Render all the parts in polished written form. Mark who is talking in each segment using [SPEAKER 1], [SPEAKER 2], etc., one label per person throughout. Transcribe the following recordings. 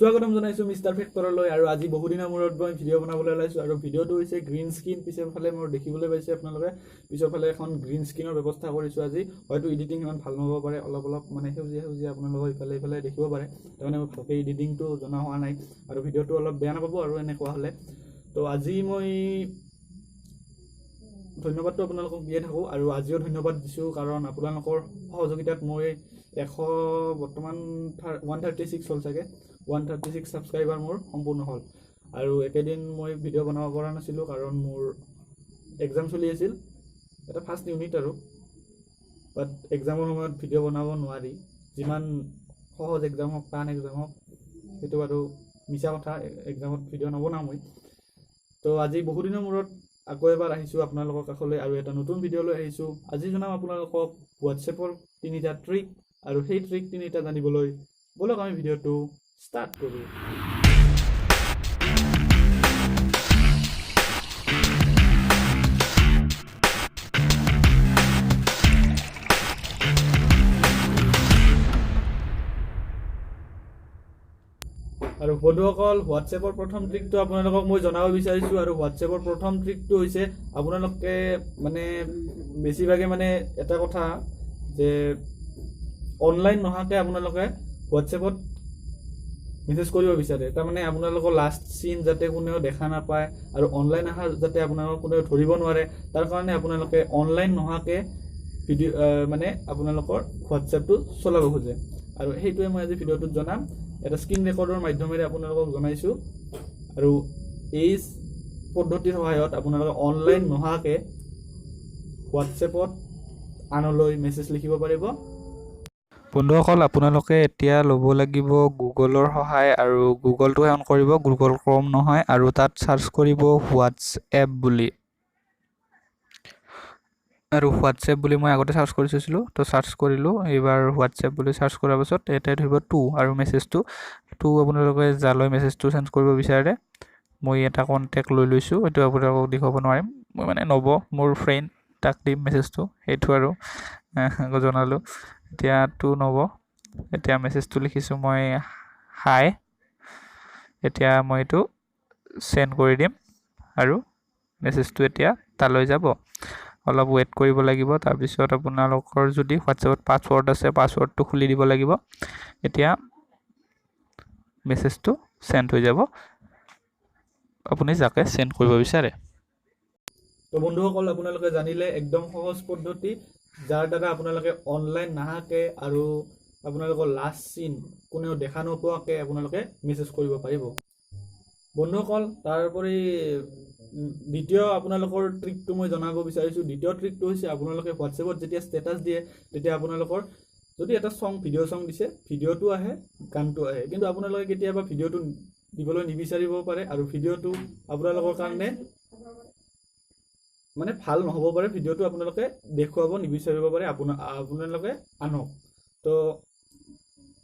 [SPEAKER 1] স্বাগতম জনাইছো মিষ্টাৰ ফেক্টৰলৈ আৰু আজি বহুদিনৰ মূৰত মই ভিডিঅ' বনাবলৈ ওলাইছো আৰু ভিডিঅ'টো হৈছে গ্ৰীণ স্ক্ৰীন পিছৰফালে মোৰ দেখিবলৈ পাইছে আপোনালোকে পিছৰফালে এখন গ্ৰীণ স্ক্ৰীনৰ ব্যৱস্থা কৰিছো আজি হয়তো এডিটিং ইমান ভাল নহ'ব পাৰে অলপ মানে সেউজীয়া আপোনালোকে ইফালে দেখিব পাৰে তাৰমানে মই ভালকৈ এডিটিংটো জনা হোৱা নাই আৰু ভিডিঅ'টো অলপ বেয়া নাপাব আৰু এনেকুৱা হ'লে তো আজি মই ধন্যবাদটো আপোনালোকক দিয়ে থাকোঁ আৰু আজিও ধন্যবাদ দিছোঁ কাৰণ আপোনালোকৰ সহযোগিতাত মই বৰ্তমান 136 হ'ল চাগে 136 ছাবস্ক্ৰাইবাৰ মোৰ সম্পূৰ্ণ হ'ল আৰু একেদিন মই ভিডিঅ' বনাব পৰা নাছিলোঁ কাৰণ মোৰ এক্সাম চলি আছিল এটা ফাৰ্ষ্ট ইউনিট আৰু বাট এক্সামৰ সময়ত ভিডিঅ' বনাব নোৱাৰি যিমান সহজ এক্সাম হওক টান এক্সাম হওক সেইটো আৰু মিছা কথা এক্সামত ভিডিঅ' নবনাওঁ মই তো আজি বহুদিনৰ মূৰত আকৌ এবাৰ আহিছোঁ আপোনালোকৰ কাষলৈ আৰু এটা নতুন ভিডিঅ' লৈ আহিছোঁ আজি জনাম আপোনালোকক হোৱাটছএপৰ 3টা ট্ৰিক আৰু সেই ট্ৰিক 3টা জানিবলৈ বলক আমি ভিডিঅ'টো ষ্টাৰ্ট কৰোঁ আৰু বন্ধুসকল হোৱাটছএপৰ প্ৰথম ট্ৰিকটো আপোনালোকক মই জনাব বিচাৰিছোঁ আৰু হোৱাটছএপৰ প্ৰথম ট্ৰিকটো হৈছে আপোনালোকে মানে বেছিভাগে মানে এটা কথা যে অনলাইন নোহোৱাকৈ আপোনালোকে হোৱাটছএপত মেছেজ কৰিব বিচাৰে তাৰমানে আপোনালোকৰ লাষ্ট চিন যাতে কোনেও দেখা নাপায় আৰু অনলাইন অহা যাতে আপোনালোকক কোনেও ধৰিব নোৱাৰে তাৰ কাৰণে আপোনালোকে অনলাইন নোহোৱাকৈ ভিডিঅ' মানে আপোনালোকৰ হোৱাটছএপটো চলাব খোজে আৰু সেইটোৱে মই আজি ভিডিঅ'টোত জনাম এটা স্ক্ৰীন ৰেকৰ্ডৰ মাধ্যমেৰে আপোনালোকক জনাইছোঁ আৰু এই পদ্ধতিৰ সহায়ত আপোনালোকে অনলাইন নোহোৱাকৈ হোৱাটছএপত আনলৈ মেছেজ লিখিব পাৰিব
[SPEAKER 2] বন্ধুসকল আপোনালোকে এতিয়া ল'ব লাগিব গুগলৰ সহায় আৰু গুগলটো অন কৰিব গুগল ক্ৰম নহয় আৰু তাত সাৰ্চ কৰিব হোৱাটছএপ বুলি আৰু হোৱাটছএপ বুলি মই আগতে সাৰ্চ কৰি থৈছিলোঁ তো সাৰ্চ কৰিলোঁ এইবাৰ হোৱাটছএপ বুলি সাৰ্চ কৰাৰ পাছত এটাই ধৰিব 2 আৰু মেছেজটো 2 আপোনালোকে যালৈ মেছেজটো চেঞ্জ কৰিব বিচাৰে মই এটা কণ্টেক্ট লৈ লৈছোঁ এইটো আপোনালোকক দেখুৱাব নোৱাৰিম মই মানে নব মোৰ ফ্ৰেণ্ড তাক দিম মেছেজটো সেইটো আৰু জনালোঁ এতিয়া 2 নব এতিয়া মেছেজটো লিখিছোঁ মই হাই এতিয়া মই এইটো সেন্ড কৰি দিম আৰু মেছেজটো এতিয়া তালৈ যাব অলপ ৱেট কৰিব লাগিব তাৰপিছত আপোনালোকৰ যদি হোৱাটছএপত পাছৱৰ্ড আছে পাছৱৰ্ডটো খুলি দিব লাগিব এতিয়া মেছেজটো সেন্ড হৈ যাব আপুনি যাকে সেন্ড কৰিব বিচাৰে
[SPEAKER 1] তো বন্ধুসকল আপোনালোকে জানিলে একদম সহজ পদ্ধতি যাৰ দ্বাৰা আপোনালোকে অনলাইন নাহাকে আৰু আপোনালোকৰ লাষ্ট চিন কোনেও দেখা নোপোৱাকৈ আপোনালোকে মেছেজ কৰিব পাৰিব বন্ধুসকল তাৰোপৰি দ্বিতীয় আপোনালোকৰ ট্ৰিকটো মই জনাব বিচাৰিছোঁ দ্বিতীয় ট্ৰিকটো হৈছে আপোনালোকে হোৱাটছএপত যেতিয়া ষ্টেটাছ দিয়ে তেতিয়া আপোনালোকৰ যদি এটা ভিডিঅ' চং দিছে ভিডিঅ'টো আহে গানটো আহে কিন্তু আপোনালোকে কেতিয়াবা ভিডিঅ'টো দিবলৈ নিবিচাৰিব পাৰে আৰু ভিডিঅ'টো আপোনালোকৰ কাৰণে মানে ভাল নহ'ব পাৰে ভিডিঅ'টো আপোনালোকে দেখুৱাব নিবিচাৰিব পাৰে আপোনালোকে আনক তো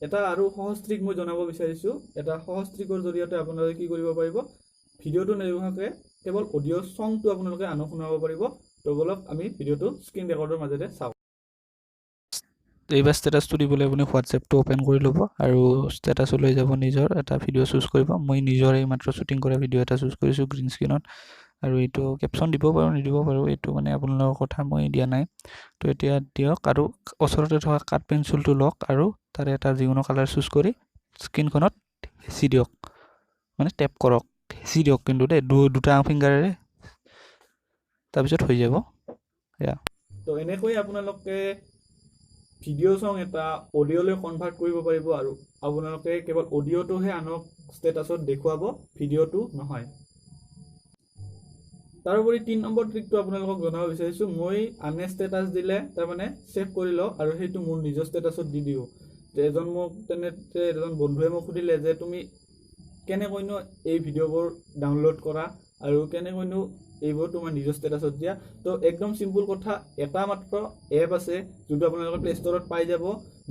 [SPEAKER 1] এটা আৰু সহজ ট্ৰিক মই জনাব বিচাৰিছোঁ এটা সহজ ট্ৰিকৰ জৰিয়তে আপোনালোকে কি কৰিব পাৰিব ভিডিঅ'টো নেদেখাকৈ কেৱল অডিঅ' চংটো আপোনালোকে আনক শুনাব পাৰিব তো বলক আমি ভিডিঅ'টো স্ক্ৰীন ৰেকৰ্ডৰ মাজেৰে চাওঁ
[SPEAKER 2] এইবাৰ ষ্টেটাছটো দিবলৈ আপুনি হোৱাটছএপটো অ'পেন কৰি ল'ব আৰু ষ্টেটাছটো লৈ যাব নিজৰ এটা ভিডিঅ' চুজ কৰিব মই নিজৰ এই মাত্ৰ শ্বুটিং কৰা ভিডিঅ' এটা চুজ কৰিছোঁ গ্ৰীণ স্ক্ৰীনত আৰু এইটো কেপশ্যন দিব পাৰোঁ নিদিব পাৰোঁ এইটো মানে আপোনালোকৰ কথা মই দিয়া নাই তো এতিয়া দিয়ক আৰু ওচৰতে থকা কাট পেঞ্চিলটো লওক আৰু তাৰে এটা যিকোনো কালাৰ চুজ কৰি স্ক্ৰীনখনত হেঁচি দিয়ক মানে টেপ কৰক হেঁচি দিয়ক কিন্তু দেই দুটা ফিংগাৰেৰে তাৰপিছত হৈ যাব এয়া
[SPEAKER 1] তো এনেকৈ আপোনালোকে ভিডিঅ' চং এটা অডিঅ'লৈ কনভাৰ্ট কৰিব পাৰিব আৰু আপোনালোকে কেৱল অডিঅ'টোহে আনক ষ্টেটাছত দেখুৱাব ভিডিঅ'টো নহয় তাৰোপৰি 3 নম্বৰ ট্ৰিকটো আপোনালোকক জনাব বিচাৰিছোঁ মই আনে ষ্টেটাছ দিলে তাৰমানে ছেভ কৰি লওঁ আৰু সেইটো মোৰ নিজৰ ষ্টেটাছত দি দিওঁ এজন বন্ধুৱে মোক সুধিলে যে তুমি কেনেকৈনো এই ভিডিঅ'বোৰ ডাউনলোড কৰা আৰু কেনেকৈনো এইবোৰ তোমাৰ নিজৰ ষ্টেটাছত দিয়া তো একদম চিম্পুল কথা এটা মাত্ৰ এপ আছে যোনটো আপোনালোকৰ প্লে ষ্টৰত পাই যাব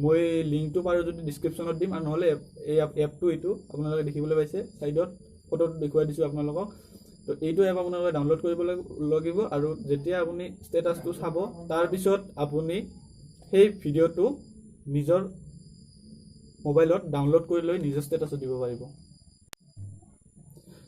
[SPEAKER 1] মই লিংকটো পাৰোঁ যদি ডিছক্ৰিপশ্যনত দিম আৰু নহ'লে এই এপটো এইটো আপোনালোকে দেখিবলৈ পাইছে ছাইডত ফটোত দেখুৱাই দিছোঁ আপোনালোকক তো এইটো এপ আপোনালোকে ডাউনলোড কৰিব লাগিব আৰু যেতিয়া আপুনি ষ্টেটাছটো চাব তাৰপিছত আপুনি সেই ভিডিঅ'টো নিজৰ মোবাইলত ডাউনলোড কৰি লৈ নিজৰ ষ্টেটাছত দিব পাৰিব।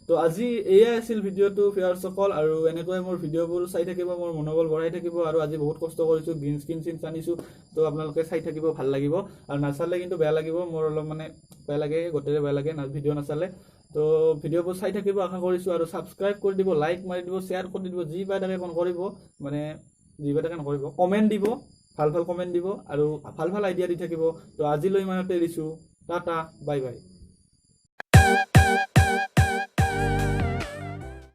[SPEAKER 1] তো আজি এয়াই আছিল ভিডিঅ'টো ফিয়াৰ্ছসকল, আৰু এনেকৈ মোৰ ভিডিঅ'বোৰ চাই থাকিব, মোৰ মনোবল বঢ়াই থাকিব। আৰু আজি বহুত কষ্ট কৰিছোঁ, গ্ৰীণ স্ক্ৰীন আনিছোঁ, তো আপোনালোকে চাই থাকিব, ভাল লাগিব। আৰু নাচালে কিন্তু বেয়া লাগিব, মোৰ অলপ মানে বেয়া লাগে, গোটেই বেয়া লাগে ভিডিঅ' নাচালে। তো ভিডিঅ'বোৰ চাই থাকিব আশা কৰিছোঁ, আৰু ছাবস্ক্ৰাইব কৰি দিব, লাইক মাৰি দিব, শ্বেয়াৰ কৰি দিব, যি পায় তাকে কৰিব, মানে যি পায় তাকে নকৰিব, কমেণ্ট দিব, ভাল ভাল কমেণ্ট দিব, আৰু ভাল ভাল আইডিয়া দি থাকিব। তো আজিলৈ ইমানতে এৰিছোঁ, টাটা, বাই বাই।